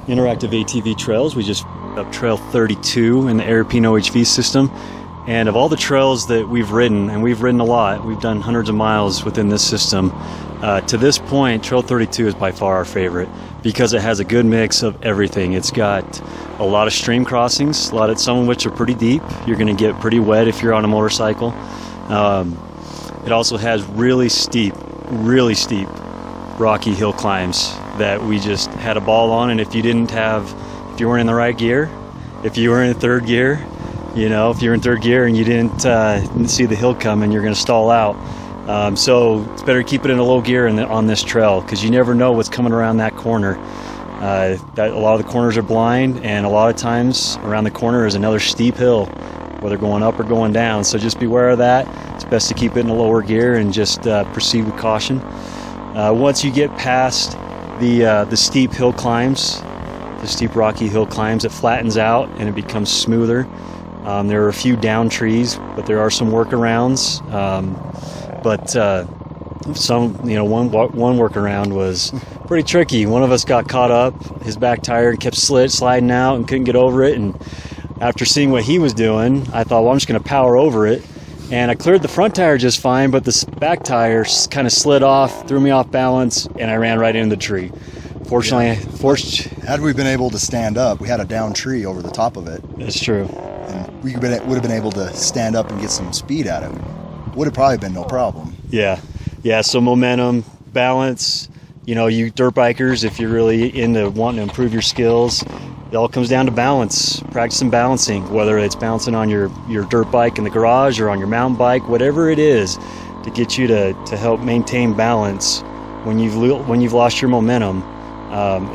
Interactive ATV trails. We just up Trail 32 in the Arapeen OHV system. And of all the trails that we've ridden, and we've ridden a lot, we've done hundreds of miles within this system, to this point, Trail 32 is by far our favorite because it has a good mix of everything. It's got a lot of stream crossings, some of which are pretty deep. You're going to get pretty wet if you're on a motorcycle. It also has really steep rocky hill climbs that we just had a ball on. And if you weren't in the right gear, if you were in third gear, if you're in third gear and you didn't see the hill coming, you're going to stall out. So it's better to keep it in a low gear on this trail because you never know what's coming around that corner. A lot of the corners are blind, and a lot of times around the corner is another steep hill, whether going up or going down. So just beware of that. It's best to keep it in a lower gear and just proceed with caution. Once you get past the steep hill climbs, the steep rocky hill climbs, it flattens out and it becomes smoother. There are a few down trees, but there are some workarounds. One workaround was pretty tricky. One of us got caught up, his back tire, and kept sliding out and couldn't get over it. And after seeing what he was doing, I thought, well, I'm just going to power over it. And I cleared the front tire just fine, but the back tire kind of slid off, threw me off balance, and I ran right into the tree. Fortunately, had we been able to stand up, we had a down tree over the top of it. That's true. And we would have been able to stand up and get some speed at it. Would have probably been no problem. Yeah. So momentum, balance. You dirt bikers, if you're really into wanting to improve your skills, it all comes down to balance. Practicing balancing, whether it's balancing on your dirt bike in the garage or on your mountain bike, whatever it is, to get you to help maintain balance when you've lost your momentum.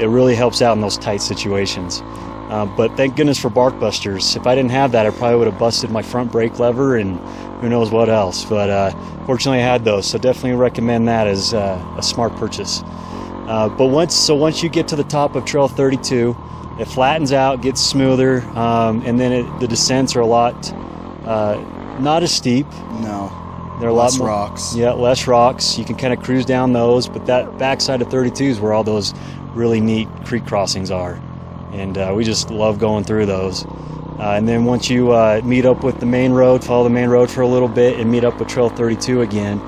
It really helps out in those tight situations. But thank goodness for bark busters. If I didn't have that, I probably would have busted my front brake lever and who knows what else. But fortunately, I had those, so definitely recommend that as a smart purchase. But once you get to the top of Trail 32, it flattens out, gets smoother, and then the descents are a lot not as steep. No. There are less rocks. Yeah, less rocks. You can kind of cruise down those, but that backside of 32 is where all those really neat creek crossings are. And we just love going through those. And then once you meet up with the main road, follow the main road for a little bit, and meet up with Trail 32 again,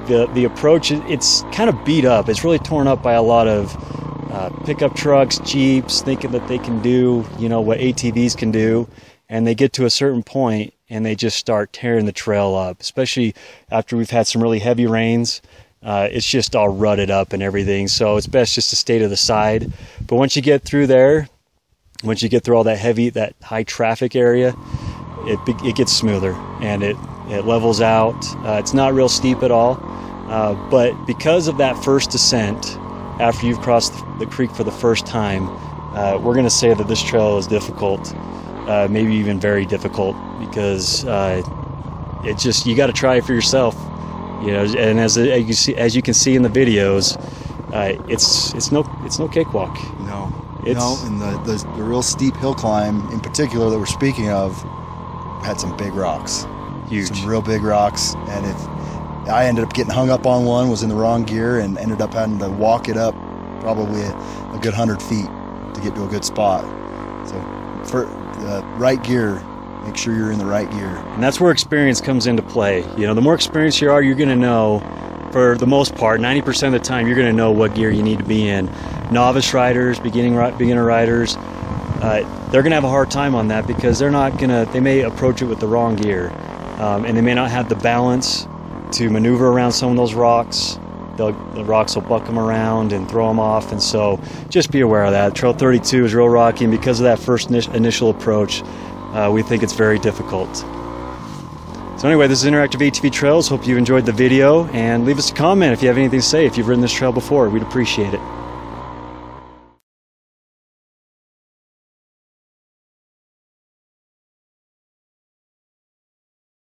the approach, it's kind of beat up. It's really torn up by a lot of pickup trucks, Jeeps, thinking that they can do, what ATVs can do. And they get to a certain point and they just start tearing the trail up, especially after we've had some really heavy rains. It's just all rutted up and everything. So it's best just to stay to the side. But once you get through there, once you get through all that high traffic area, it gets smoother and it levels out. It's not real steep at all. But because of that first descent, after you've crossed the creek for the first time, we're going to say that this trail is difficult, maybe even very difficult, because you got to try it for yourself. And as you can see in the videos, it's no cakewalk. No, and the real steep hill climb in particular that we're speaking of had some big rocks, some real big rocks, and I ended up getting hung up on one, was in the wrong gear, and ended up having to walk it up probably a good 100 feet to get to a good spot. So for the right gear, make sure you're in the right gear. And that's where experience comes into play. The more experienced you are, you're going to know, for the most part, 90% of the time, you're going to know what gear you need to be in. Novice riders, beginner riders, they're going to have a hard time on that because they may approach it with the wrong gear. And they may not have the balance to maneuver around some of those rocks. The rocks will buck them around and throw them off, and so just be aware of that. Trail 32 is real rocky, and because of that first initial approach, we think it's very difficult. So anyway, this is Interactive ATV Trails. Hope you enjoyed the video, and leave us a comment if you have anything to say. If you've ridden this trail before, we'd appreciate it.